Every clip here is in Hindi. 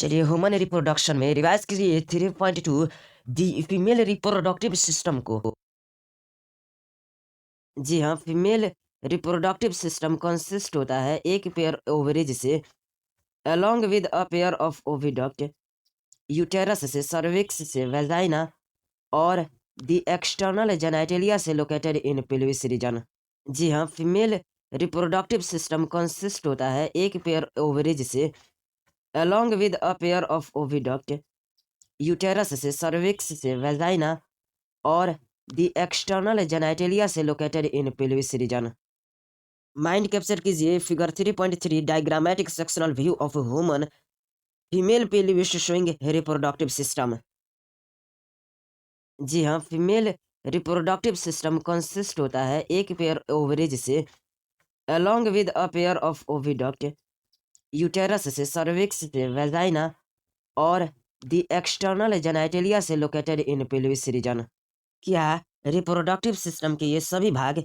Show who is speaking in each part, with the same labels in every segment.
Speaker 1: चलिए ह्यूमन रिप्रोडक्शन में रिवाइज कीजिए 3.2 दी फीमेल रिप्रोडक्टिव सिस्टम को। जी हाँ, फीमेल रिप्रोडक्टिव सिस्टम कंसिस्ट होता है एक पेयर ओवरीज से along with a pair of oviduct, uterus से, सर्विक्स से, वेजाइना और द एक्सटर्नल जेनिटलिया से लोकेटेड इन पेल्विस रीजन। जी हाँ, फीमेल रिप्रोडक्टिव सिस्टम कंसिस्ट होता है एक पेयर ओवरीज से along with a pair of oviduct, uterus से, सर्विक्स से, वेजाइना और द एक्सटर्नल जेनिटलिया से located in pelvis region. Mind capture कीजिए figure 3.3 diagrammatic sectional view of human female pelvis showing reproductive system. जी हाँ, फीमेल रिप्रोडक्टिव सिस्टम कंसिस्ट होता है एक पेयर ओवरीज से along with a pair of oviduct, uterus से, सर्विक्स से, वेजाइना और द एक्सटर्नल जेनिटलिया से लोकेटेड इन पेल्विस रीजन। क्या रिप्रोडक्टिव सिस्टम के ये सभी भाग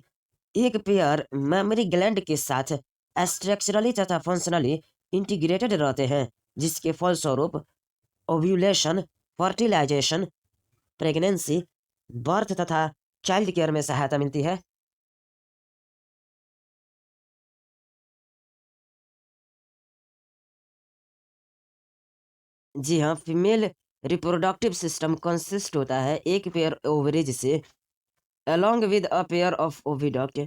Speaker 1: एक पेयर मेमोरी ग्लैंड के साथ स्ट्रक्चरली तथा फंक्शनली इंटीग्रेटेड रहते हैं, जिसके फलस्वरूप ओव्यूलेशन, फर्टिलाइजेशन, प्रेगनेंसी, बर्थ तथा चाइल्ड केयर में सहायता मिलती है। जी हाँ, फीमेल रिप्रोडक्टिव सिस्टम कंसिस्ट होता है एक पेयर ओवरीज से along with a pair of oviduct,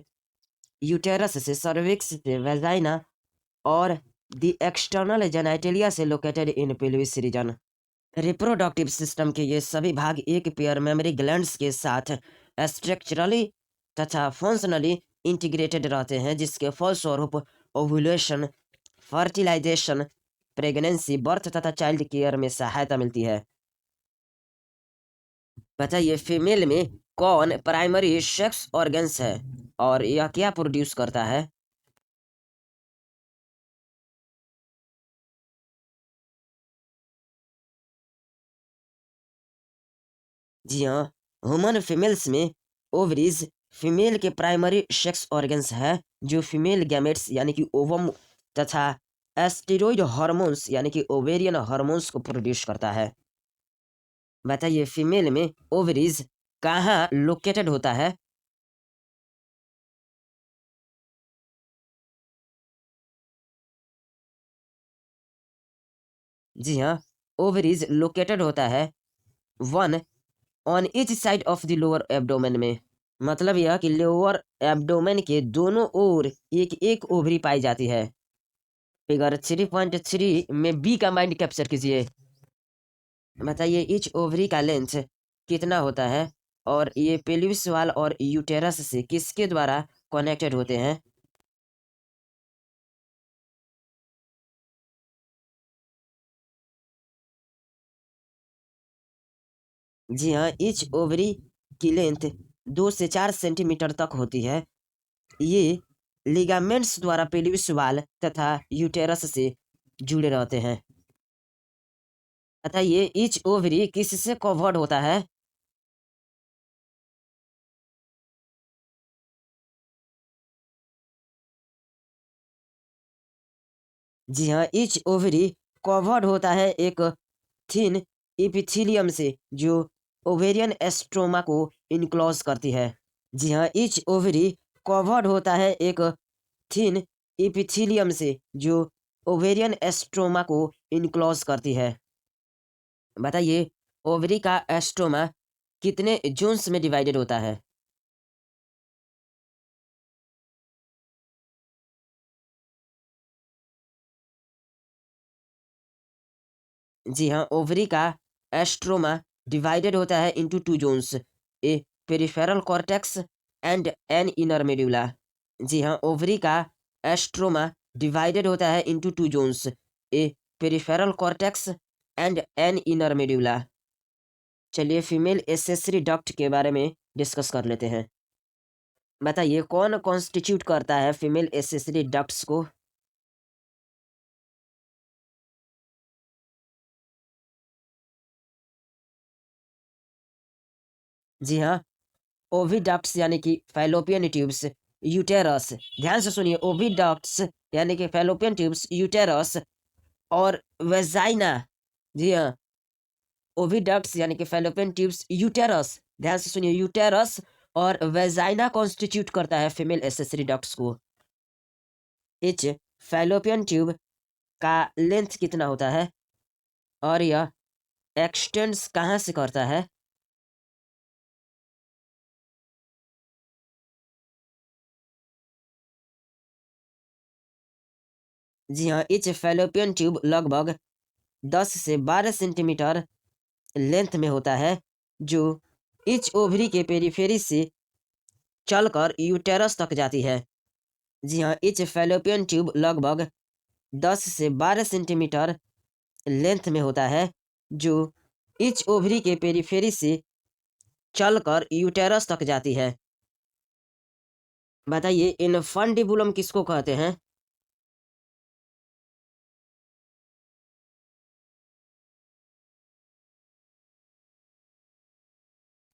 Speaker 1: uterus से, सर्विक्स से, वेजाइना और द एक्सटर्नल जेनिटलिया से located in pelvis reason. Reproductive system के ये सभी भाग एक पेयर मेमोरी ग्लैंड्स के साथ स्ट्रक्चरली तथा फंक्शनली इंटीग्रेटेड रहते हैं, जिसके फलस्वरूप ओव्यूलेशन, फर्टिलाइजेशन, प्रेगनेंसी, बर्थ तथा चाइल्ड केयर में सहायता मिलती है। बताइए फीमेल में कौन प्राइमरी सेक्स ऑर्गन्स है और यह क्या प्रोड्यूस करता है? जी हाँ, ह्यूमन फीमेल्स में ओवरीज फीमेल के प्राइमरी सेक्स ऑर्गन्स है, जो फीमेल गैमेट्स यानी कि ओवम तथा एस्टेरॉइड हार्मोन्स यानी कि ओवेरियन हार्मोन्स को प्रोड्यूस करता है। बताइए फीमेल में ओवरीज कहाँ लोकेटेड होता है? जी हाँ, ओवरीज लोकेटेड होता है one on each side of the lower abdomen में। मतलब यह कि लोअर एब्डोमेन के दोनों ओर एक एक ओवरी पाई जाती है। फिगर 3.3 में बी का माइंड कैप्चर कीजिए। बताइए ईच ओवरी का लेंथ कितना होता है और ये पेल्विस वॉल और यूटेरस से किसके द्वारा कनेक्टेड होते हैं? जी हाँ, ईच ओवरी की लेंथ 2 से 4 सेंटीमीटर तक होती है। ये लिगामेंट्स द्वारा पेल्विस वॉल तथा यूटेरस से जुड़े रहते हैं। बताइए ईच ओवरी किससे कवर्ड होता है? जी हाँ, ईच ओवरी कवर्ड होता है एक थिन इपिथीलियम से, जो ओवेरियन एस्ट्रोमा को इनक्लोज करती है। जी हाँ, ईच ओवरी कवर्ड होता है एक थिन इपिथीलियम से, जो ओवेरियन एस्ट्रोमा को इनक्लोज करती है। बताइए ओवरी का एस्ट्रोमा कितने जोन्स में डिवाइडेड होता है? जी हाँ, ओवरी का एस्ट्रोमा डिवाइडेड होता है into 2 zones, a peripheral cortex and an inner medulla. जी हाँ, ओवरी का एस्ट्रोमा डिवाइडेड होता है into 2 zones, a peripheral cortex and an inner medulla. चलिए फीमेल एसेसरी डक्ट के बारे में डिस्कस कर लेते हैं। बताइए कौन कॉन्स्टिट्यूट करता है फीमेल एसेसरी डक्ट्स को? जी हाँ, ओविडक्ट्स यानी कि फैलोपियन ट्यूब्स, यूटेरस, ध्यान से सुनिए, ओविडक्ट्स यानी कि फैलोपियन ट्यूब्स, यूटेरस और वेजाइना जी हाँ, ओविडक्ट्स यानी कि फैलोपियन ट्यूब्स यूटेरस, ध्यान से सुनिए, यूटेरस और वेजाइना कॉन्स्टिट्यूट करता है फीमेल एसेसरी डक्ट्स को। इच फैलोपियन ट्यूब का लेंथ कितना होता है और यह एक्सटेंड्स कहाँ से करता है? जी हाँ, इच फैलोपियन ट्यूब लगभग 10 से 12 सेंटीमीटर लेंथ में होता है, जो इच ओवरी के पेरिफेरी से चलकर यूटेरस तक जाती है। जी हाँ, इच फैलोपियन ट्यूब लगभग 10 से 12 सेंटीमीटर लेंथ में होता है, जो इच ओवरी के पेरिफेरी से चलकर यूटेरस तक जाती है। बताइए इनफंडिबुलम किसको कहते हैं?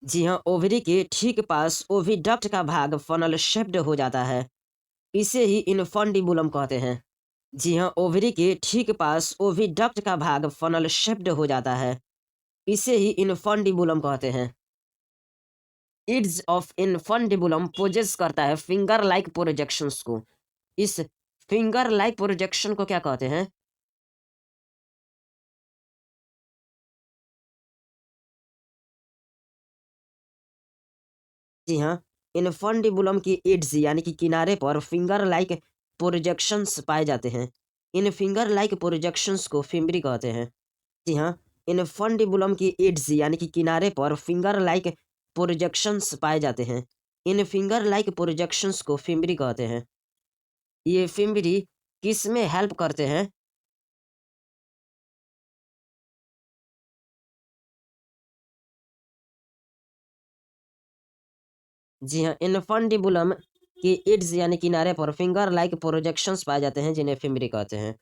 Speaker 1: जी हाँ, ओवरी के ठीक पास ओविडक्ट का भाग फनल शेप्ड हो जाता है, इसे ही इनफंडिबुलम कहते हैं। जी हाँ, ओवरी के ठीक पास ओविडक्ट का भाग फनल शेप्ड हो जाता है, इसे ही इनफंडिबुलम कहते हैं। इड्स ऑफ इनफंडिबुलम पोजेस करता है फिंगर लाइक प्रोजेक्शंस को। इस फिंगर लाइक प्रोजेक्शन को क्या कहते हैं? जी हाँ, इनफंडिबुलम की इड्स यानी कि किनारे पर फिंगर लाइक प्रोजेक्शंस पाए जाते हैं। इन फिंगर लाइक प्रोजेक्शंस को फिम्बरी कहते हैं। जी हाँ, इनफंडिबुलम की इड्स यानी कि किनारे पर फिंगर लाइक प्रोजेक्शंस पाए जाते हैं। इन फिंगर लाइक प्रोजेक्शंस को फिम्बरी कहते हैं। ये फिम्बरी किस में हेल्प करते हैं? जी हाँ, इनफंडिबुलम की इड्स यानी किनारे पर फिंगर लाइक प्रोजेक्शंस पाए जाते हैं, जिन्हें फिम्बरी कहते हैं।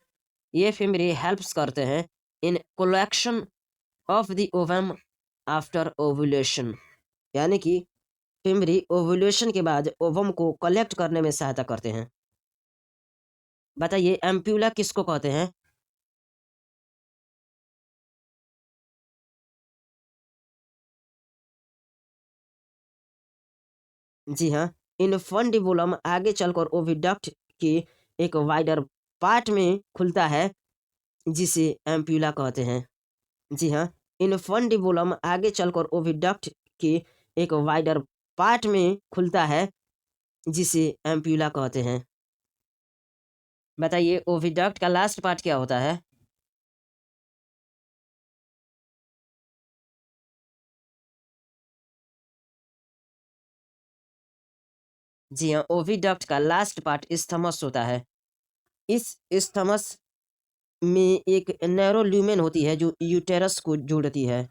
Speaker 1: ये फिम्बरी हेल्प्स करते हैं in collection of the ovum after ovulation, यानी कि फिम्बरी ओवुलेशन के बाद ओवम को कलेक्ट करने में सहायता करते हैं। बताइए एम्प्यूला किसको कहते हैं? जी हाँ, इनफंडिबुलम आगे चलकर ओविडक्ट के एक वाइडर पार्ट में खुलता है, जिसे एम्प्यूला कहते हैं। जी हाँ, इनफंडिबुलम आगे चलकर ओविडक्ट के एक वाइडर पार्ट में खुलता है, जिसे एम्प्यूला कहते हैं। बताइए ओविडक्ट का लास्ट पार्ट क्या होता है? जी हाँ, ओविडक्ट का लास्ट पार्ट इस्थमस होता है। इस इस्थमस में एक नैरो ल्यूमेन होती है जो यूटेरस को जोड़ती है।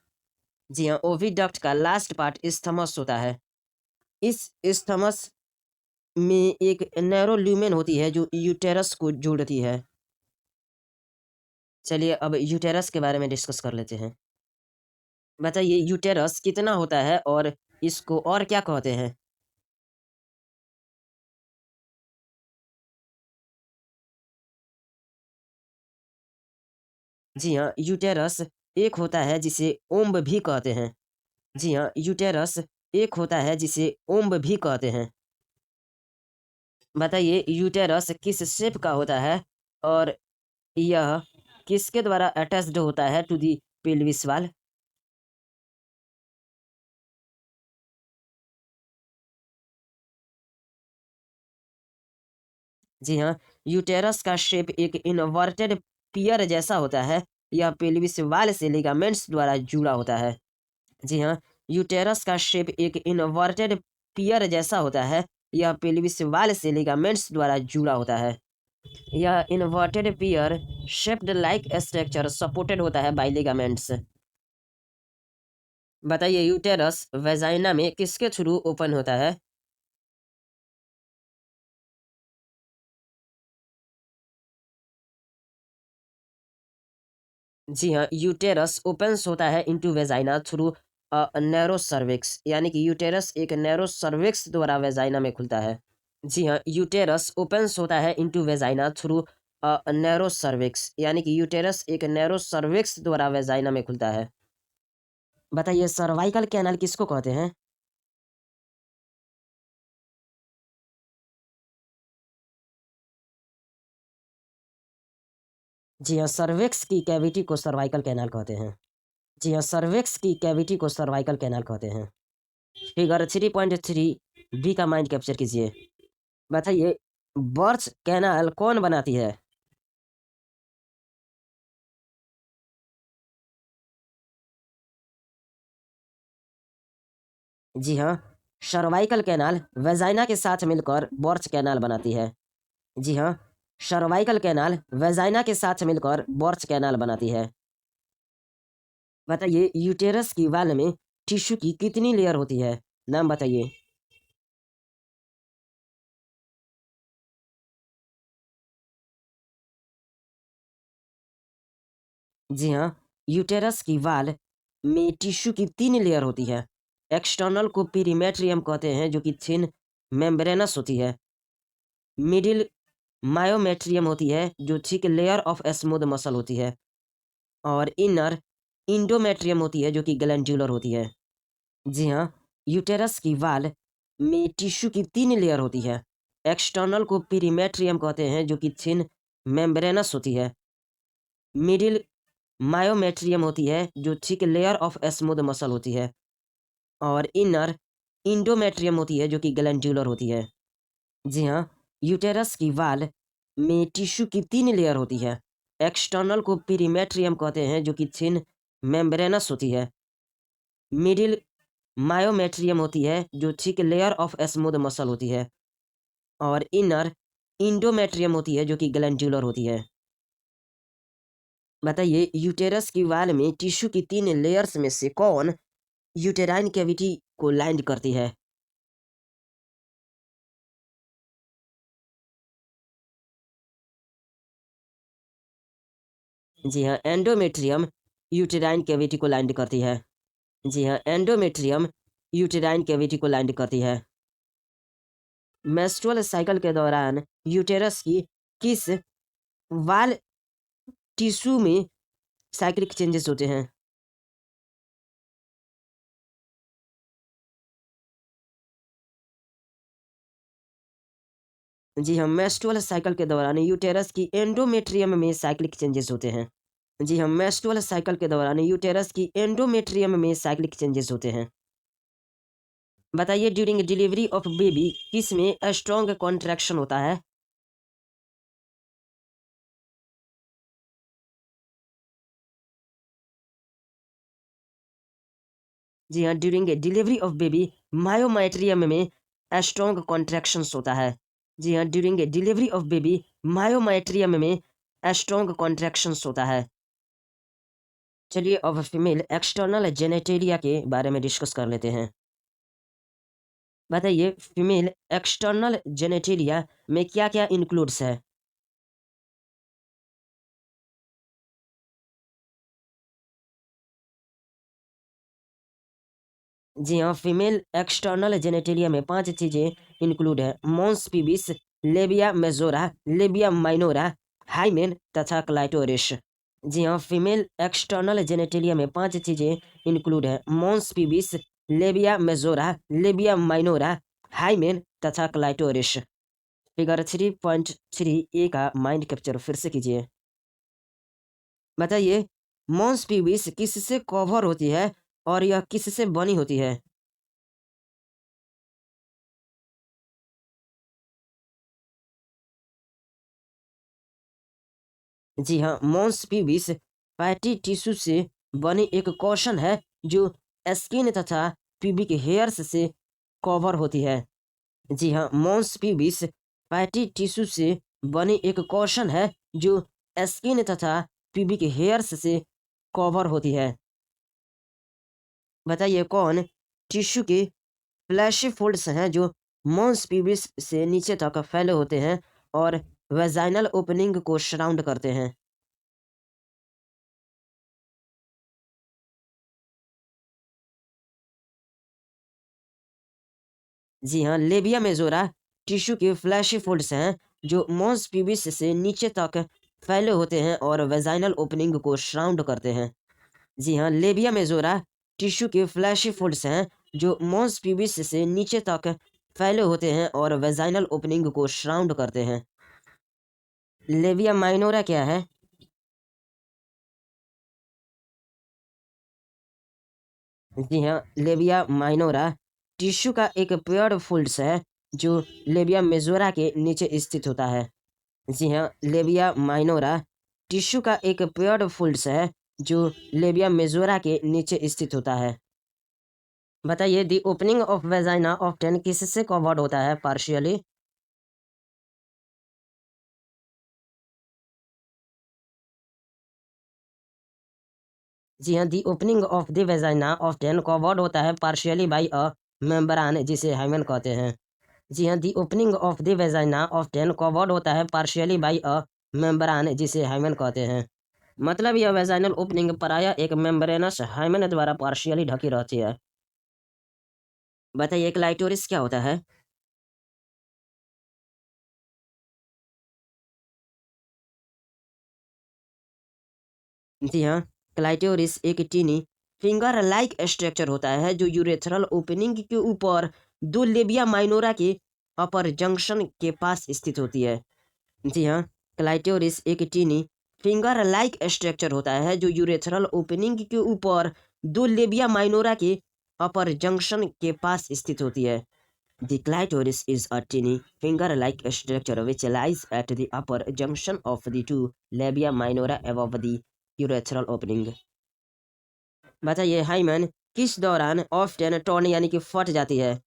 Speaker 1: जी हाँ, ओविडक्ट का लास्ट पार्ट इस्थमस होता है। इस इस्थमस में एक नैरो ल्यूमेन होती है जो यूटेरस को जोड़ती है। चलिए अब यूटेरस के बारे में डिस्कस कर लेते हैं। बताइए यूटेरस कितना होता है और इसको और क्या कहते हैं? जी हाँ, यूटेरस एक होता है जिसे ओम्ब भी कहते हैं। जी हाँ, यूटेरस एक होता है जिसे ओम्ब भी कहते हैं। बताइए यूटेरस किस शेप का होता है और यह किसके द्वारा अटैच्ड होता है टू दी पेल्विस वाल? जी हाँ, यूटेरस का शेप एक इनवर्टेड पियर जैसा होता है। यह पेल्विस वाल से लिगामेंट्स द्वारा जुड़ा होता है। जी हाँ, यूटेरस का शेप एक इनवर्टेड पियर जैसा होता है। यह पेल्विस वाल से लिगामेंट्स द्वारा जुड़ा होता है। यह inverted pear shaped like structure supported होता है बाय लिगामेंट्स। बताइए यूटेरस वेजाइना में किसके थ्रू ओपन होता है? जी हाँ, यूटेरस ओपन्स होता है into vagina through narrow cervix, यानी कि यूटेरस एक नैरो सर्विक्स द्वारा वेजाइना में खुलता है। जी हाँ, यूटेरस ओपन्स होता है into vagina through narrow cervix, यानी कि यूटेरस एक नैरो सर्विक्स द्वारा वेजाइना में खुलता है। बताइए सर्वाइकल कैनाल किसको कहते हैं? जी हाँ, सर्विक्स की कैविटी को सर्वाइकल कैनाल कहते हैं। जी हाँ, सर्विक्स की कैविटी को सर्वाइकल कैनाल कहते हैं। फिगर 3.3 बी का माइंड कैप्चर कीजिए। बताइए बर्च कैनाल कौन बनाती है? जी हाँ, सर्वाइकल कैनाल वेजाइना के साथ मिलकर बर्च कैनाल बनाती है। जी हाँ, सर्वाइकल कैनाल वेजाइना के साथ मिलकर बर्च कैनाल बनाती है। बताइए यूटेरस की वाल में टिश्यू की कितनी लेयर होती है? नाम बताइए। जी हाँ, यूटेरस की वाल में टिश्यू की 3 लेयर होती है। एक्सटर्नल को पेरिमेट्रियम कहते हैं जो कि थिन मेम्ब्रेनस होती है। मिडिल मायोमेट्रियम होती है जो thick layer of smooth muscle होती है। और इनर इंडोमेट्रियम होती है जो कि ग्लैंडुलर होती है। जी हाँ, यूटेरस की वाल में टिश्यू की 3 लेयर होती है। एक्सटर्नल को पेरिमेट्रियम कहते हैं जो कि थिन मेम्ब्रेनस होती है। मिडिल मायोमेट्रियम होती है जो thick layer of smooth muscle होती है। और इनर इंडोमेट्रियम होती है जो कि ग्लैंडुलर होती है। जी हाँ, यूटेरस की वाल में टिश्यू की 3 लेयर होती है। एक्सटर्नल को पेरिमेट्रियम कहते हैं जो कि थिन मेम्ब्रेनस होती है। मिडिल मायोमेट्रियम होती है जो thick layer of smooth muscle होती है। और इनर इंडोमेट्रियम होती है जो कि ग्लैंडुलर होती है। बताइए यूटेरस की वाल में टिश्यू की 3 लेयर्स में से कौन यूटेराइन कैविटी को लाइंड करती है? जी हाँ, एंडोमेट्रियम यूटेराइन कैविटी को लाइंड करती है। जी हाँ, एंडोमेट्रियम यूटेराइन कैविटी को लाइंड करती है। मेंस्ट्रुअल साइकिल के दौरान यूटेरस की किस वाल टिश्यू में साइक्लिक चेंजेस होते हैं? जी हाँ, मेंस्ट्रुअल साइकिल के दौरान यूटेरस की एंडोमेट्रियम में साइक्लिक चेंजेस होते हैं। जी हाँ, मेंस्ट्रुअल साइकिल के दौरान यूटेरस की एंडोमेट्रियम में साइक्लिक चेंजेस होते हैं। बताइए ड्यूरिंग डिलीवरी ऑफ बेबी किस में स्ट्रॉन्ग कॉन्ट्रैक्शन होता है? जी हाँ, during delivery of baby myometrium में स्ट्रॉन्ग कॉन्ट्रैक्शंस होता है। जी हाँ, during delivery of baby myometrium में स्ट्रॉन्ग कॉन्ट्रैक्शंस होता है। चलिए अब फीमेल एक्सटर्नल जेनेटेरिया के बारे में डिस्कस कर लेते हैं। बताइए फीमेल एक्सटर्नल जेनेटेरिया में क्या क्या इंक्लूड्स है? जी हाँ, फीमेल एक्सटर्नल जेनेटेरिया में 5 चीज़ें इंक्लूड है। Mons pubis, labia majora, labia minora, hymen तथा क्लाइटोरिस। जी हाँ, फीमेल एक्सटर्नल जेनेटेरिया में 5 चीज़ें इंक्लूड है। Mons pubis, labia majora, labia minora, hymen तथा क्लाइटोरिस। फिगर 3.3 ए का माइंड कैप्चर फिर से कीजिए। बताइए मॉन्स पीबिस किससे कवर होती है और यह किससे बनी होती है? जी हाँ, मॉन्स पीबिस फैटी टिश्यू से बनी एक कॉशन है जो स्किन तथा प्यूबिक हेयर्स से कवर होती है। जी हाँ, मॉन्स पीबिस फैटी टिश्यू से बनी एक कॉशन है जो स्किन तथा प्यूबिक हेयर्स से कवर होती है। बताइए कौन टिश्यू के फ्लैशी फोल्ड्स हैं जो मॉन्स पीबिस से नीचे तक फैले होते हैं और वेजाइनल ओपनिंग को सराउंड करते हैं? जी हाँ, लेबिया मेजोरा टिश्यू के फ्लैशी फोल्ड्स हैं जो मॉस प्यूबिस से नीचे तक फैले होते हैं और वेजाइनल ओपनिंग को श्राउंड करते हैं। जी हाँ, लेबिया मेजोरा टिश्यू के फ्लैशी फोल्ड्स हैं जो मॉस प्यूबिस से नीचे तक फैले होते हैं और वेजाइनल ओपनिंग को श्राउंड करते हैं। लेबिया माइनोरा क्या है? जी हाँ, लेबिया माइनोरा टिश्यू का एक पेयर्ड फोल्ड्स है जो लेबिया मेजोरा के नीचे स्थित होता है। जी हाँ, लेबिया माइनोरा टिश्यू का एक पेयर्ड फोल्ड्स है जो लेबिया मेजोरा के नीचे स्थित होता है। बताइए, the opening of vagina often किससे कवर्ड होता है पार्शियली? जी हाँ, the opening of the vagina often covered होता है पार्शियली बाई अ मेम्ब्रान जिसे हाइमेन कहते हैं। जी हाँ, the opening of the vagina often covered होता है पार्शियली बाई अ मेम्ब्रान जिसे हाइमेन कहते हैं। मतलब यह वेजाइनल ओपनिंग प्रायः एक मेम्ब्रेनस हाइमेन द्वारा पार्शियली ढकी रहती है। बताइए, क्लाइटोरिस क्या होता है? जी हाँ, क्लाइटोरिस एक टीनी फिंगर लाइक स्ट्रक्चर होता है जो यूरेथ्रल ओपनिंग के ऊपर दो लेबिया माइनोरा के अपर जंक्शन के पास स्थित होती है। जी हाँ, क्लाइटोरिस एक टीनी फिंगर लाइक स्ट्रक्चर होता है जो यूरेथ्रल ओपनिंग के ऊपर दो लेबिया माइनोरा के अपर जंक्शन के पास स्थित होती है। The clitoris is a tiny finger-like structure which lies at the upper junction of the two labia minora above the urethral opening. बताइए, हाइमन किस दौरान ऑफ्टन टॉर्न यानी कि फट जाती है?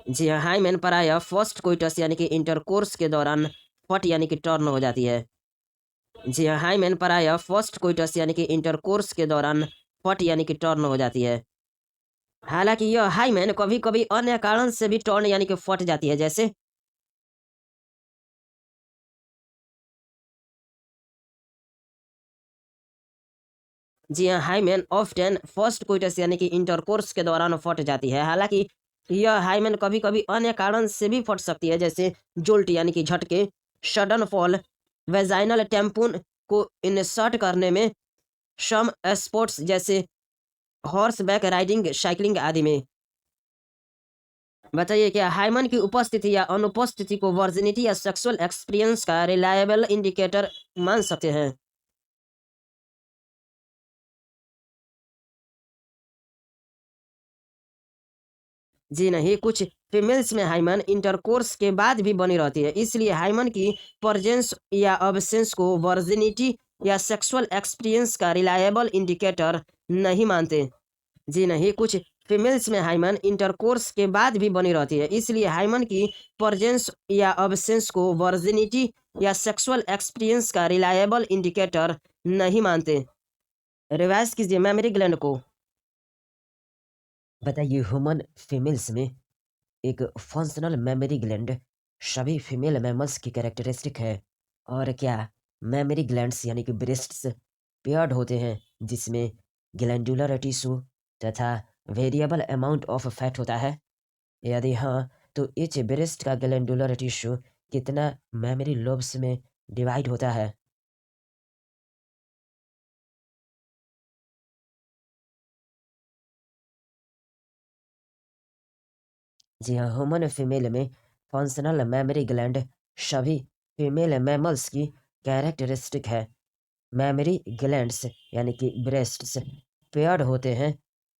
Speaker 1: जी हाँ, हाइमन प्रायः फर्स्ट कोइटस यानी कि इंटरकोर्स के दौरान फट यानी कि टर्न हो जाती है। जी हाँ, हाइमन प्रायः फर्स्ट कोइटस यानी कि इंटरकोर्स के दौरान फट यानी कि टर्न हो जाती है। हालांकि यह हाइमन कभी कभी अन्य कारण से भी टर्न यानी कि फट जाती है, जैसे जी हाँ, हाइमेन ऑफ्टन फर्स्ट कोइटस यानी कि इंटरकोर्स के दौरान फट जाती है। हालांकि यह हाइमेन कभी कभी अन्य कारण से भी फट सकती है, जैसे जोल्ट यानी कि झटके, सडन फॉल, वेजाइनल टैम्पून को इंसर्ट करने में, सम स्पोर्ट्स जैसे हॉर्स बैक राइडिंग, साइकिलिंग आदि में। बताइए, क्या हाइमन की उपस्थिति या अनुपस्थिति को वर्जिनिटी या सेक्सुअल एक्सपीरियंस का रिलायबल इंडिकेटर मान सकते हैं? जी नहीं, कुछ फीमेल्स में हाइमन इंटरकोर्स के बाद भी बनी रहती है, इसलिए हाइमन की प्रेजेंस या अब्सेंस को वर्जिनिटी या सेक्सुअल एक्सपीरियंस का रिलायबल इंडिकेटर नहीं मानते। जी नहीं, कुछ फीमेल्स में हाइमन इंटरकोर्स के बाद भी बनी रहती है, इसलिए हाइमन की प्रेजेंस या अब्सेंस को वर्जिनिटी या सेक्सुअल एक्सपीरियंस का रिलायबल इंडिकेटर नहीं मानते। रिवाइज कीजिए मेमोरी ग्लैंड को। बताइए, ह्यूमन फीमेल्स में एक फंक्शनल मेमोरी ग्लैंड सभी फीमेल मैमल्स की कैरेक्टरिस्टिक है। और क्या मेमोरी ग्लैंड्स यानी कि ब्रेस्ट्स पेयर्ड होते हैं जिसमें ग्लैंडुलर टिश्यू तथा वेरिएबल अमाउंट ऑफ फैट होता है? यदि हाँ, तो इच ब्रेस्ट का ग्लैंडुलर टिश्यू कितना मेमोरी लोब्स में डिवाइड होता है? जी हाँ, ह्यूमन फीमेल में फंक्शनल मेमोरी ग्लैंड सभी फीमेल मैमल्स की कैरेक्टरिस्टिक है। मेमोरी ग्लैंड्स यानी कि ब्रेस्ट्स पेयर्ड होते हैं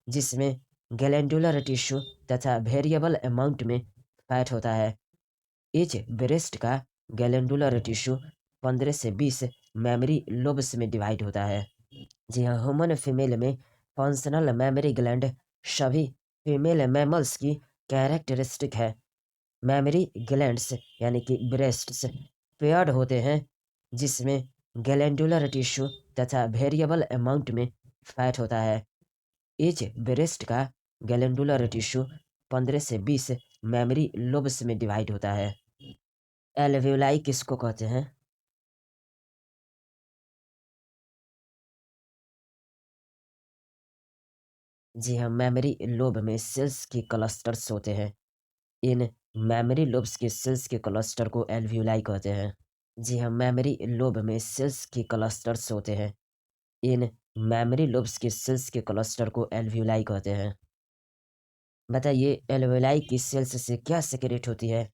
Speaker 1: जिसमें ग्लैंडुलर टिश्यू तथा वेरिएबल अमाउंट में फैट होता है। इच ब्रेस्ट का ग्लैंडुलर टिश्यू 15 से 20 मेमोरी लोब्स में डिवाइड होता है। जी हाँ, ह्यूमन फीमेल में फंक्शनल मेमोरी ग्लैंड सभी फीमेल मैमल्स की कैरेक्टरिस्टिक है। मेमोरी ग्लैंड्स यानी कि ब्रेस्ट्स पेयर्ड होते हैं जिसमें ग्लैंडुलर टिश्यू तथा वेरिएबल अमाउंट में फैट होता है। ईच ब्रेस्ट का ग्लैंडुलर टिश्यू 15 से 20 मेमोरी लोब्स में डिवाइड होता है। एल्वेओलाई किसको कहते हैं? जी हाँ, मेमोरी लोब में सेल्स के क्लस्टर्स होते हैं। इन मेमोरी लोब्स के सेल्स के क्लस्टर को एल्वियोलाई कहते हैं। जी हाँ, मेमोरी लोब में सेल्स के क्लस्टर्स होते हैं। इन मेमोरी लोब्स के सेल्स के क्लस्टर को एल्वियोलाई कहते हैं। बताइए, एल्वियोलाई की सेल्स से क्या सेक्रेट होती है?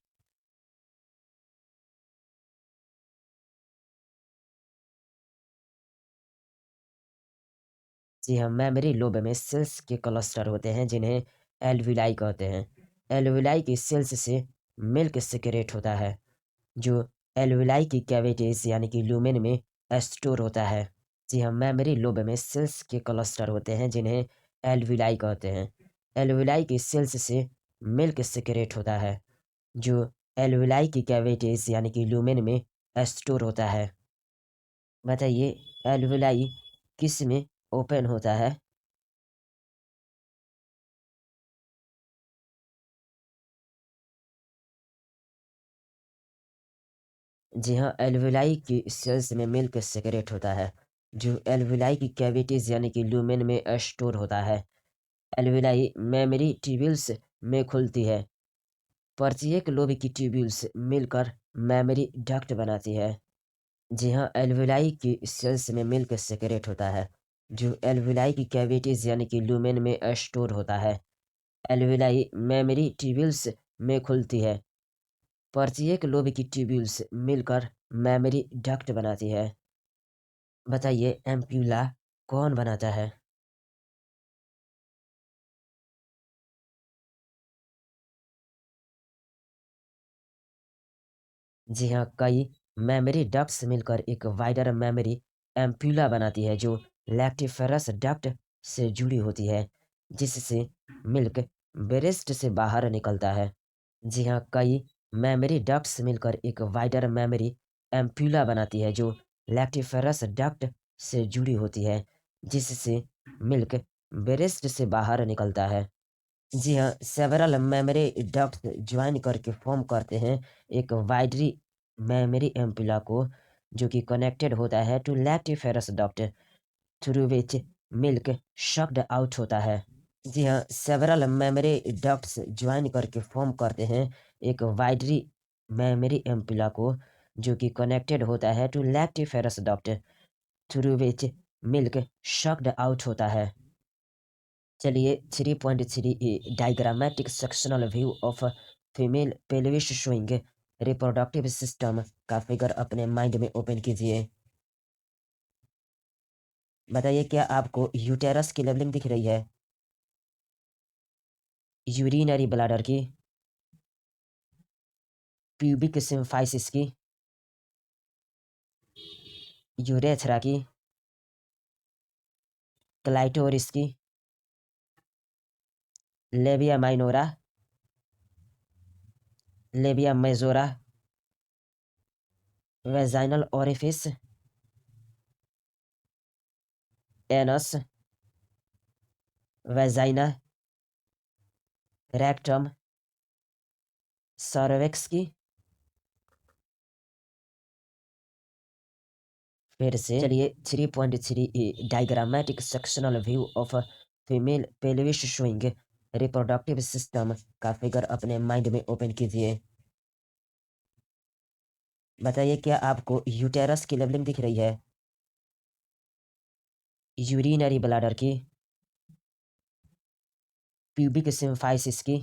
Speaker 1: जी हाँ, मेमोरी लोब में सेल्स के क्लस्टर होते हैं जिन्हें एल्वियोलाई कहते हैं। एल्वियोलाई की सेल्स से मिल्क सेक्रेट होता है जो एल्वियोलाई की कैविटीज यानी कि लूमेन में स्टोर होता है। जी हाँ, मेमोरी लोब में सेल्स के क्लस्टर होते हैं जिन्हें एल्वियोलाई कहते हैं। एल्वियोलाई की सेल्स से मिल्क सेक्रेट होता है जो एल्वियोलाई की कैविटीज यानी कि लूमेन में स्टोर होता है। बताइए, एल्वियोलाई किस में ओपन होता है? जी हाँ, एल्वियोलाई की सेल्स में मिल्क सेक्रेट होता है जो एल्वियोलाई की कैविटीज यानी कि लूमेन में स्टोर होता है। एल्वियोलाई मेमोरी ट्यूब्यूल्स में खुलती है। प्रत्येक लोब की ट्यूब्यूल्स मिलकर मेमोरी डक्ट बनाती है। जी हाँ, एल्वियोलाई की सेल्स में मिल्क सेक्रेट होता है जो एल्वियोलाई की कैविटीज यानी कि लूमेन में स्टोर होता है। एल्वियोलाई मेमोरी ट्यूब्यूल्स में खुलती है। प्रत्येक लोब की ट्यूब्यूल्स मिलकर मेमोरी डक्ट बनाती है। बताइए, एम्प्यूला कौन बनाता है? जी हाँ, कई मेमोरी डक्ट्स मिलकर एक वाइडर मेमोरी एम्प्यूला बनाती है जो लैक्टिफेरस डक्ट से जुड़ी होती है जिससे मिल्क ब्रेस्ट से बाहर निकलता है। जी हाँ, कई मेमोरी डक्ट्स मिलकर एक वाइडर मेमोरी एम्प्यूला बनाती है जो लैक्टिफेरस डक्ट से जुड़ी होती है जिससे मिल्क ब्रेस्ट से बाहर निकलता है। जी हाँ, सेवरल मेमोरी डक्ट्स ज्वाइन करके फॉर्म करते हैं एक वाइडरी मेमोरी एम्पुला को जो कि कनेक्टेड होता है to lactiferous duct through which milk sucked out होता है। जी हाँ, सेवरल मेमोरी डक्ट्स ज्वाइन करके फॉर्म करते हैं एक वाइडरी मेमोरी एम्पुला को जो कि कनेक्टेड होता है to lactiferous duct through which milk sucked out होता है। चलिए, 3.3 diagrammatic sectional view of female pelvis showing reproductive system का फिगर अपने माइंड में ओपन कीजिए। बताइए, क्या आपको यूटेरस की लेवलिंग दिख रही है? यूरिनरी ब्लैडर की, प्यूबिक सिम्फाइसिस की, यूरेथ्रा की, क्लाइटोरिस की, labia minora, labia majora, vaginal orifice, anus, vagina, rectum, cervix की। फिर से चलिए, 3.3 diagrammatic sectional view of female pelvis showing reproductive system का फिगर अपने माइंड में ओपन कीजिए। बताइए, क्या आपको यूटेरस की लेवलिंग दिख रही है? यूरिनरी ब्लैडर की, प्यूबिक सिम्फाइसिस की,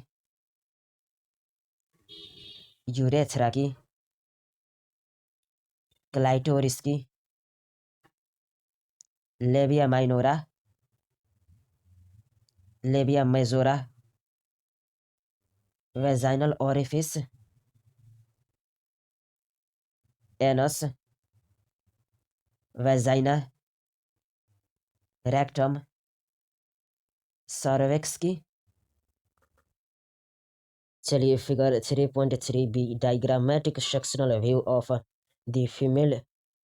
Speaker 1: यूरेथ्रा की, क्लाइटोरिस की, labia minora, labia majora, vaginal orifice, anus, vagina, rectum, cervix की। चलिए, figure 3.3 B diagrammatic sectional view of the female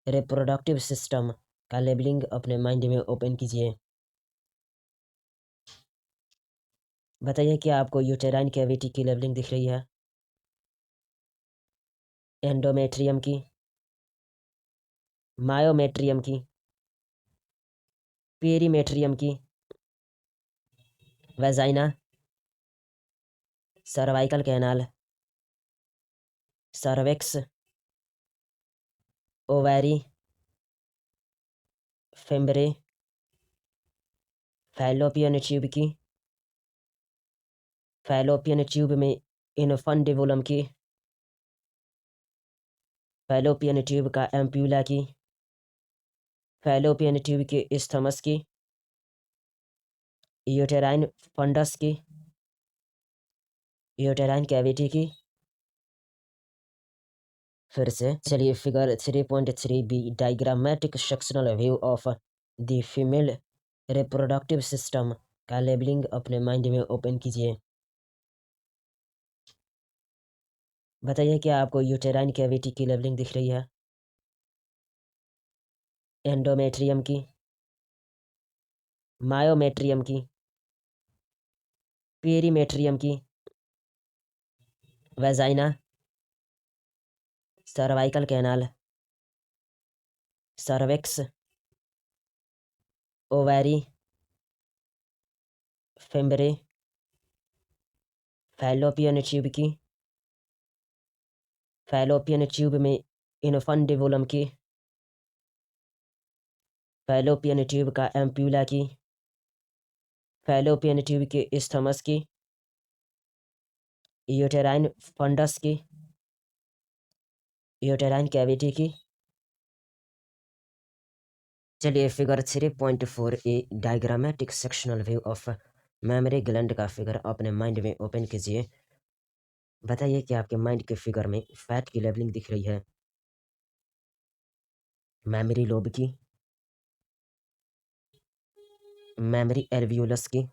Speaker 1: reproductive system का लेबलिंग अपने माइंड में ओपन कीजिए। बताइए, क्या आपको यूटेराइन कैविटी की लेबलिंग दिख रही है? एंडोमेट्रियम की, मायोमेट्रियम की, पेरीमेट्रियम की, vagina, cervical canal, cervix, ovary, fimbriae, fallopian tube की, फैलोपियन ट्यूब में इन्फंडिबुलम की, फैलोपियन ट्यूब का एम्प्यूला की, फैलोपियन ट्यूब के इस्थमस की, यूटेराइन फंडस की, यूटेराइन कैविटी की। फिर से चलिए figure 3.3b diagrammatic sectional view of the female reproductive system का लेबलिंग अपने माइंड में ओपन कीजिए। बताइए क्या आपको यूटेराइन कैविटी की लेबलिंग दिख रही है? एंडोमेट्रियम की, मायोमेट्रियम की, पेरीमेट्रियम की, vagina, cervical canal, cervix, ovary, fimbriae, fallopian tube की, फैलोपियन ट्यूब में इन्फंडिबुलम की, फैलोपियन ट्यूब का एम्प्यूला की, फैलोपियन ट्यूब के इस्थमस की, यूटेराइन फंडस की, यूटेराइन कैविटी की। चलिए figure 3.4 A diagrammatic sectional view of mammary gland का फिगर अपने माइंड में ओपन कीजिए। बताइए कि आपके माइंड के फिगर में फैट की लेवलिंग दिख रही है? मेमोरी लोब की, मेमोरी एल्वियोलस की,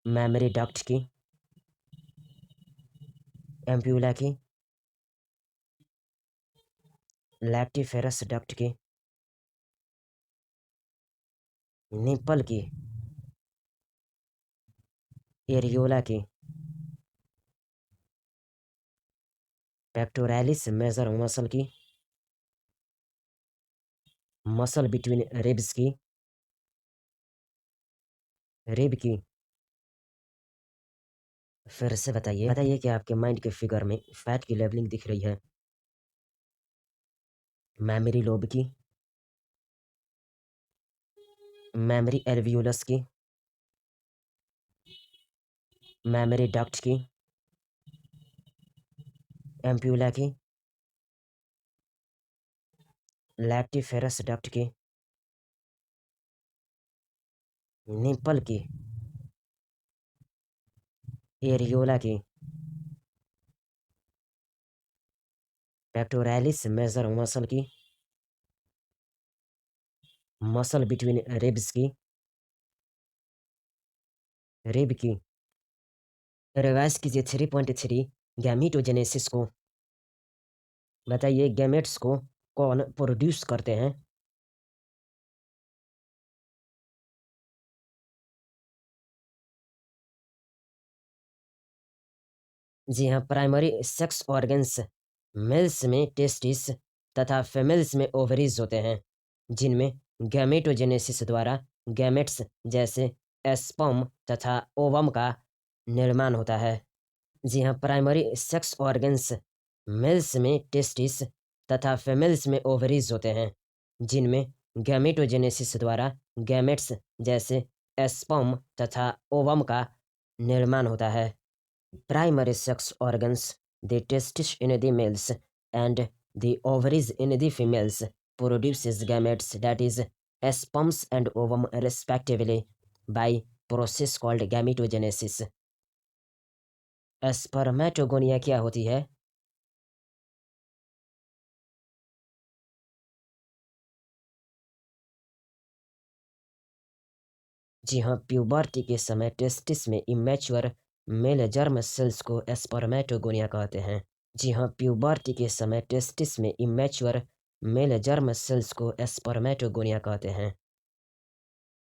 Speaker 1: मेमोरी डक्ट की, एम्प्यूला की, लैक्टिफेरस डक्ट की, निपल की, एरियोला की, पेक्टोरैलिस मेजर मसल की, मसल बिटवीन रिब्स की, रिब की। फिर से बताइए कि आपके माइंड के फिगर में फैट की लेवलिंग दिख रही है? मेमोरी लोब की, मेमोरी एल्वियोलस की, मेमोरी डक्ट की, एम्प्यूला की, लैक्टिफेरस डक्ट की, निपल की, एरियोला की, पेक्टोरैलिस मेजर मसल की, मसल बिटवीन रिब्स की, रिब की। रिवाइज कीजिए 3.3 गैमीटोजेनेसिस को। बताइए गैमेट्स को कौन प्रोड्यूस करते हैं? जी हाँ, प्राइमरी सेक्स ऑर्गन्स मेल्स में टेस्टिस तथा फीमेल्स में ओवरीज होते हैं, जिनमें गैमेटोजेनेसिस द्वारा गैमेट्स जैसे एस्पर्म तथा ओवम का निर्माण होता है। जी हाँ, प्राइमरी सेक्स ऑर्गन्स मेल्स में टेस्टिस तथा फीमेल्स में ओवरीज होते हैं, जिनमें गैमेटोजेनेसिस द्वारा गैमेट्स जैसे एस्पर्म तथा ओवम का निर्माण होता है। Primary sex organs, the testes in the males and the ovaries in the females, produces gametes, that is, sperms and ovum respectively, by process called gametogenesis. Spermatogonia क्या होती है? जी हाँ, प्यूबर्टी के समय टेस्टिस में इमेच्योर मेल जर्म सेल्स को स्पर्मेटोगोनिया कहते हैं। जी हाँ, प्यूबर्टी के समय टेस्टिस में इमेच्योर मेल जर्म सेल्स को स्पर्मेटोगोनिया कहते हैं।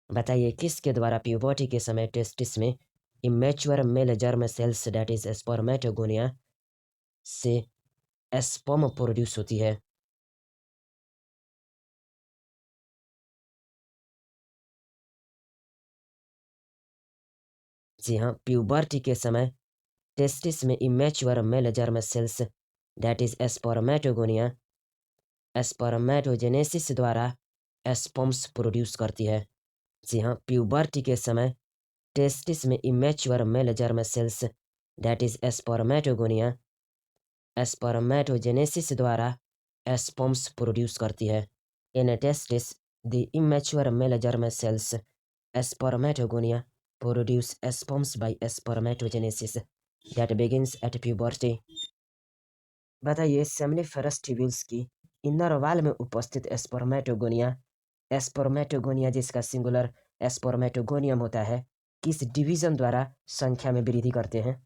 Speaker 1: बताइए किसके द्वारा प्यूबर्टी के समय टेस्टिस में immature male germ cells that is spermatogonia से स्पर्म प्रोड्यूस होती है? जी हाँ, प्यूबर्टी के समय टेस्टिस में immature male germ cells that is spermatogonia spermatogenesis द्वारा स्पर्म्स प्रोड्यूस करती है। जी हाँ, प्यूबर्टी के समय टेस्टिस में immature male germ cells that is spermatogonia spermatogenesis द्वारा स्पर्म्स प्रोड्यूस करती है। In testis the immature male germ cells spermatogonia produce sperms by spermatogenesis that begins at puberty। बताइए सेमनिफेरस ट्यूब्यूल्स की इनर वाल में उपस्थित स्पर्मेटोगोनिया जिसका सिंगुलर स्पर्मेटोगोनियम होता है किस डिवीजन द्वारा संख्या में वृद्धि करते हैं?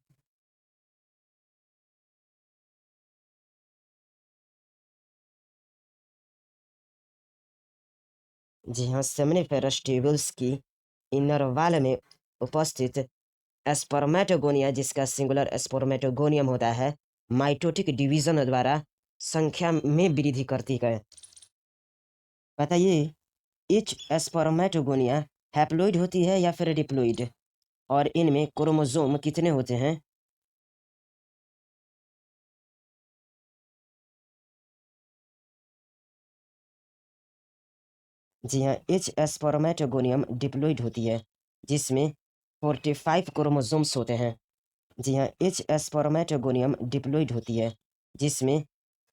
Speaker 1: जी हाँ, सेमनिफेरस ट्यूब्यूल्स की इनर वाल में उपस्थित स्पर्मेटोगोनिया जिसका सिंगुलर स्पर्मेटोगोनियम होता है माइटोटिक डिवीजन द्वारा संख्या में वृद्धि करती है। बताइए इच स्पर्मेटोगोनिया हैप्लॉइड होती है या फिर डिप्लॉइड और इनमें क्रोमोसोम कितने होते हैं? जी हाँ, एच स्पर्मेटोगोनियम डिप्लॉइड होती है जिसमें 45 क्रोमोसोम्स होते हैं। जी हाँ, एच स्पर्मेटोगोनियम डिप्लॉइड होती है जिसमें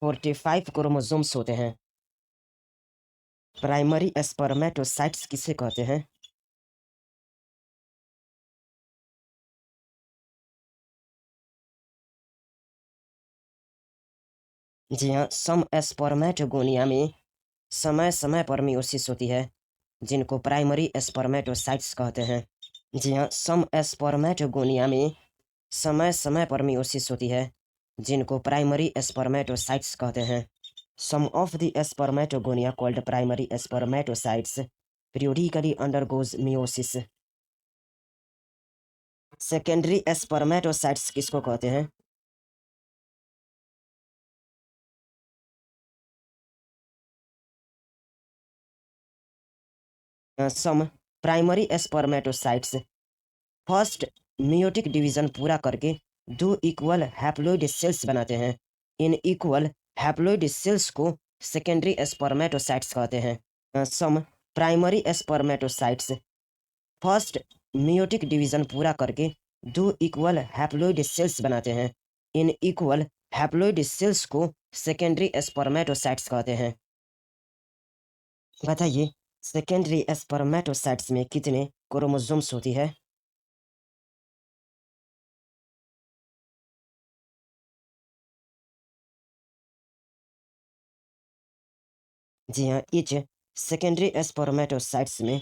Speaker 1: 45 क्रोमोसोम्स होते हैं। प्राइमरी स्पर्मेटोसाइट्स किसे कहते हैं? जी हाँ, सम स्पर्मेटोगोनिया में समय समय पर मियोसिस होती है जिनको प्राइमरी स्पर्मेटोसाइट्स कहते हैं। जी हाँ, सम स्पर्मेटोगोनिया में समय समय पर मियोसिस होती है जिनको प्राइमरी स्पर्मेटोसाइट्स कहते हैं। Some of the spermatogonia called primary spermatocytes periodically undergoes meiosis। Secondary spermatocytes किसको कहते हैं? Some primary spermatocytes first meiotic division पूरा करके दो इक्वल हैप्लॉइड सेल्स बनाते हैं। इन इक्वल हैप्लॉइड सेल्स को सेकेंडरी स्पर्मेटोसाइट्स कहते हैं। Some primary spermatocytes first meiotic division पूरा करके दो इक्वल हैप्लॉइड सेल्स बनाते हैं। इन इक्वल हैप्लॉइड सेल्स को सेकेंडरी स्पर्मेटोसाइट्स कहते हैं। बताइए सेकेंडरी स्पर्मेटोसाइट्स में कितने क्रोमोसोम्स होती है? जी हाँ, इच सेकेंडरी स्पर्मेटोसाइट्स में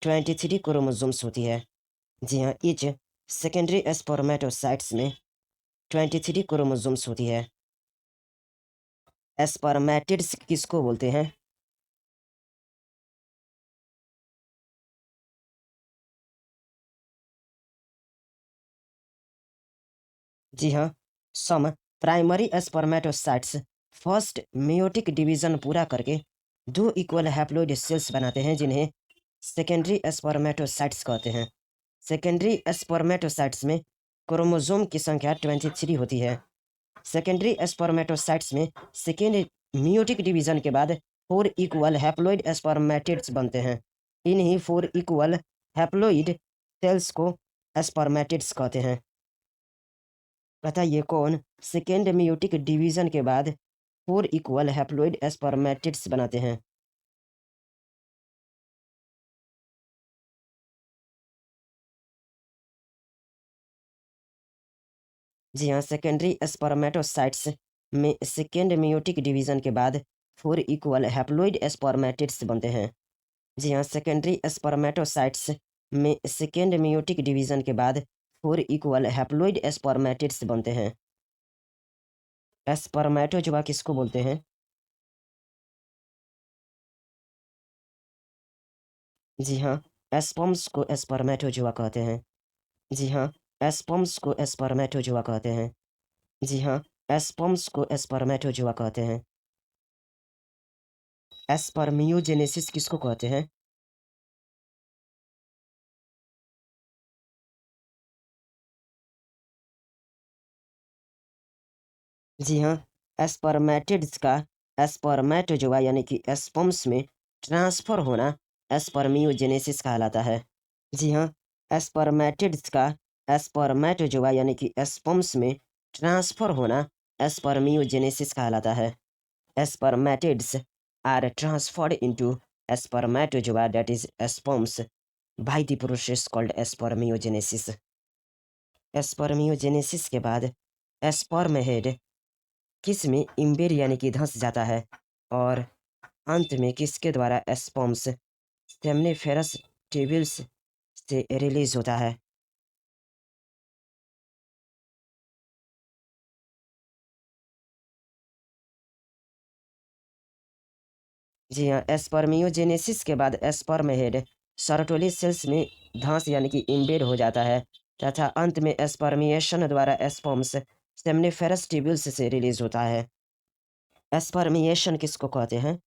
Speaker 1: 23 क्रोमोसोम्स होती है। जी हाँ, इच सेकेंडरी स्पर्मेटोसाइट्स में 23 क्रोमोसोम्स होती है। स्पर्मेटिड्स किसको बोलते हैं? जी हाँ, some primary spermatocytes first meiotic division पूरा करके दो इक्वल हैप्लॉइड सेल्स बनाते हैं जिन्हें सेकेंडरी स्पर्मेटोसाइट्स कहते हैं। सेकेंडरी स्पर्मेटोसाइट्स में क्रोमोसोम की संख्या 23 होती है। सेकेंडरी स्पर्मेटोसाइट्स में सेकेंड मियोटिक डिवीजन के बाद 4 इक्वल हैप्लॉइड स्पर्मेटिड्स बनते हैं। इन्हीं 4 इक्वल हैप्लॉइड सेल्स को स्पर्मेटिड्स कहते हैं। बताइए कौन सेकेंड मियोटिक डिवीजन के बाद 4 इक्वल हैप्लॉइड स्पर्मेटिड्स बनाते हैं? जी हाँ, सेकेंडरी स्पर्मेटोसाइट्स में सेकेंड मियोटिक डिवीजन के बाद 4 इक्वल हैप्लॉइड स्पर्मेटिड्स बनते हैं। जी हाँ, सेकेंडरी स्पर्मेटोसाइट्स में सेकेंड मियोटिक डिवीजन के बाद 4 इक्वल हैप्लॉइड स्पर्मेटिड्स बनते हैं। स्पर्मेटोजोआ किसको बोलते हैं? जी हाँ, स्पर्म्स को स्पर्मेटोजोआ कहते हैं। जी हाँ, स्पर्म्स को स्पर्मेटोजोआ कहते हैं। जी हाँ, स्पर्म्स को स्पर्मेटोजोआ कहते हैं। स्पर्मियोजेनेसिस किसको कहते हैं? जी हाँ, एस्पर्मेटिड्स का एस्पर्मेटोजोआ यानी कि एस्पर्म्स में ट्रांसफर होना एस्पर्मियोजेनेसिस कहलाता है। जी हाँ, एस्पर्मेटिड्स का एस्पर्मेटोजोआ यानी कि एस्पर्म्स में ट्रांसफर होना एस्पर्मियोजेनेसिस कहलाता है। Spermatids are transferred into spermatozoa, that is sperms, by the process called spermiogenesis. Spermiogenesis के बाद sperm head किस में इम्बेड यानी कि धंस जाता है और अंत में किसके द्वारा sperms सेमनीफेरस ट्यूब्यूल्स से रिलीज होता है। जी हाँ, एस्पर्मियोजेनेसिस के बाद एस्पर्म हेड सर्टोली सेल्स में धंस यानी कि इम्बेड हो जाता है तथा अंत में एस्पर्मिएशन द्वारा एस्पर्म्स सेमनीफेरस ट्यूब्यूल्स से रिलीज होता है। एस्पर्मिएशन किसको कहते हैं?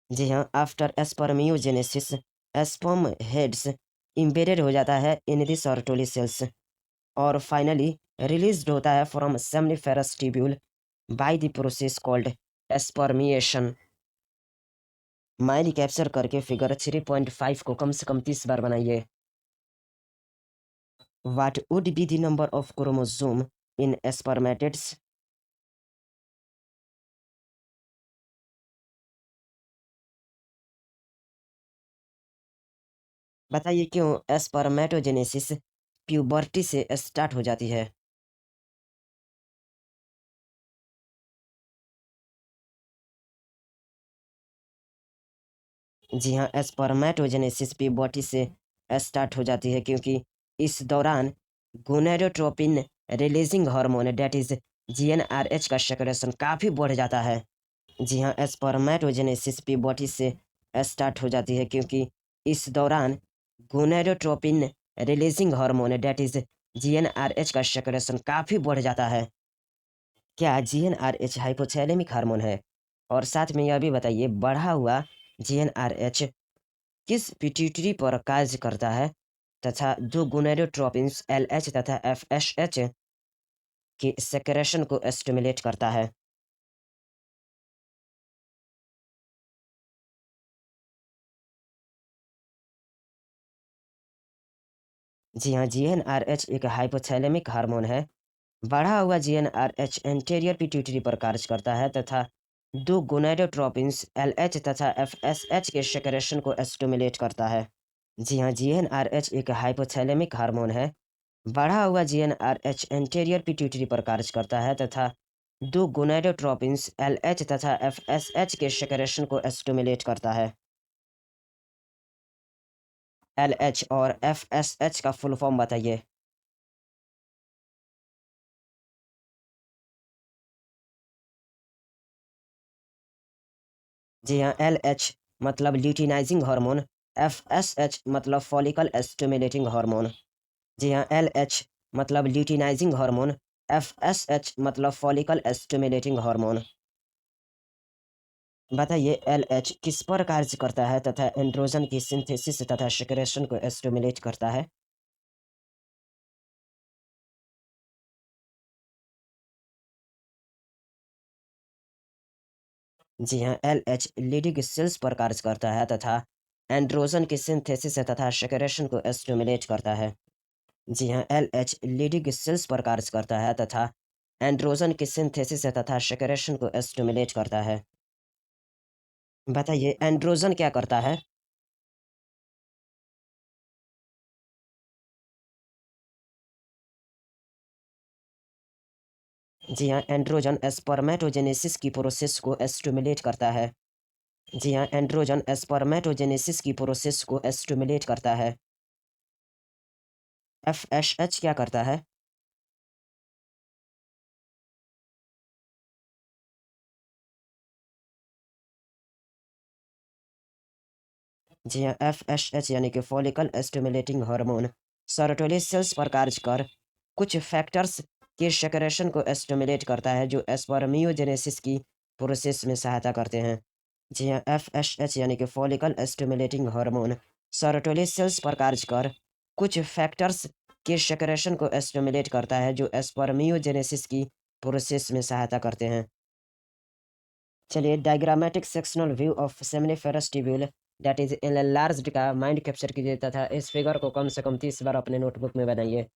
Speaker 1: जी हाँ, after spermiogenesis sperm heads embedded हो जाता है इन दी सर्टोली सेल्स और फाइनली रिलीज होता है from seminiferous tubule by the process called spermiation. माइल कैप्चर करके फिगर 3.5 को कम से कम 30 बार बनाइए। What would be the number of chromosome in spermatids? बताइए क्यों स्पर्मेटोजेनेसिस प्यूबर्टी से स्टार्ट हो जाती है? जी हाँ, स्पर्मेटोजेनेसिस प्यूबर्टी से स्टार्ट हो जाती है क्योंकि इस दौरान gonadotropin releasing hormone that is GnRH का सेक्रेशन काफ़ी बढ़ जाता है। जी हाँ, स्पर्मेटोजेनेसिस प्यूबर्टी से स्टार्ट हो जाती है क्योंकि इस दौरान gonadotropin releasing hormone that is GnRH का सेक्रेशन काफ़ी बढ़ जाता है। क्या जीएनआरएच हाइपोथैलेमिक हार्मोन है? और साथ में यह भी बताइए बढ़ा हुआ जीएनआरएच किस पिट्यूटरी पर कार्य करता है तथा जो गोनेडोट्रोपिन्स एलएच तथा एफएसएच के सेक्रेशन को स्टिमुलेट करता है। जी हाँ, जीएनआरएच एक हाइपोथैलेमिक हार्मोन है। बढ़ा हुआ जीएनआरएच एंटीरियर पिट्यूटरी पर कार्य करता है तथा दो गोनेडोट्रोपिन्स एलएच तथा एफएसएच के सेक्रेशन को स्टिमुलेट करता है। जी हाँ, जीएनआरएच एक हाइपोथैलेमिक हार्मोन है। बढ़ा हुआ जीएनआरएच एंटीरियर पिट्यूटरी पर कार्य करता है तथा दो गोनेडोट्रोपिन्स एलएच तथा एफएसएच के सेक्रेशन को स्टिमुलेट करता है। एलएच और एफएसएच का फुल फॉर्म बताइए। जी हाँ, एलएच मतलब ल्यूटिनाइजिंग हार्मोन, एफएसएच मतलब फॉलिकल स्टिमुलेटिंग हार्मोन। जी हाँ, एलएच मतलब ल्यूटिनाइजिंग हार्मोन, एफएसएच मतलब फॉलिकल स्टिमुलेटिंग हार्मोन। बताइए एलएच किस पर कार्य करता है तथा एंड्रोजन की सिंथेसिस तथा सेक्रेशन को स्टिमुलेट करता है? जी हाँ, एलएच लीडिंग सेल्स पर कार्य करता है तथा एंड्रोजन की सिंथेसिस तथा सेक्रेशन को स्टिमुलेट करता है। जी हाँ, एलएच लीडिंग सेल्स पर कार्य करता है तथा एंड्रोजन की सिंथेसिस तथा सेक्रेशन को स्टिमुलेट करता है। बताइए एंड्रोजन क्या करता है? जी हाँ, एंड्रोजन स्पर्मेटोजेनेसिस की प्रोसेस को स्टिमुलेट करता है। जी हाँ, एंड्रोजन स्पर्मेटोजेनेसिस की प्रोसेस को स्टिमुलेट करता है। एफएसएच क्या करता है? जी हाँ, एफएसएच यानी कि follicle stimulating hormone Sertoli cells पर कार्य कर कुछ फैक्टर्स के सेक्रेशन को स्टिमुलेट करता है जो स्पर्मियोजेनेसिस की प्रोसेस में सहायता करते हैं। जी हाँ, एफएसएच यानी कि follicle stimulating hormone Sertoli cells पर कार्य कर कुछ फैक्टर्स के सेक्रेशन को स्टिमुलेट करता है जो स्पर्मियोजेनेसिस की प्रोसेस में सहायता करते हैं। चलिए diagrammatic sectional view of seminiferous tubule that is enlarged का माइंड कैप्चर कीजिए तथा इस फिगर को कम से कम 30 बार अपने नोटबुक में बनाइए।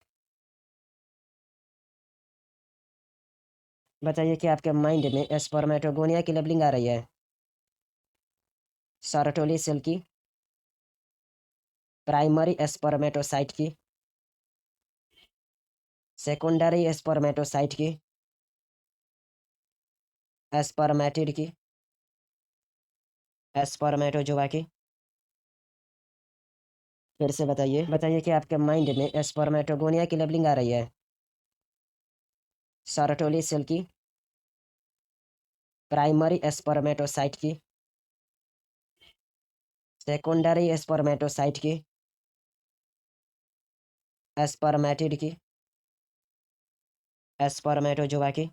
Speaker 1: बताइए कि आपके माइंड में स्पर्मेटोगोनिया की लेबलिंग आ रही है, सर्टोली सेल की, प्राइमरी स्पर्मेटोसाइट की, सेकेंडरी स्पर्मेटोसाइट की, स्पर्मेटिड की, स्पर्मेटोजोआ की। फिर से बताइए कि आपके माइंड में स्पर्मेटोगोनिया की लेबलिंग आ रही है, सर्टोली सेल की, प्राइमरी स्पर्मेटोसाइट की, सेकेंडरी स्पर्मेटोसाइट की, स्पर्मेटिड की, स्पर्मेटोजोआ की।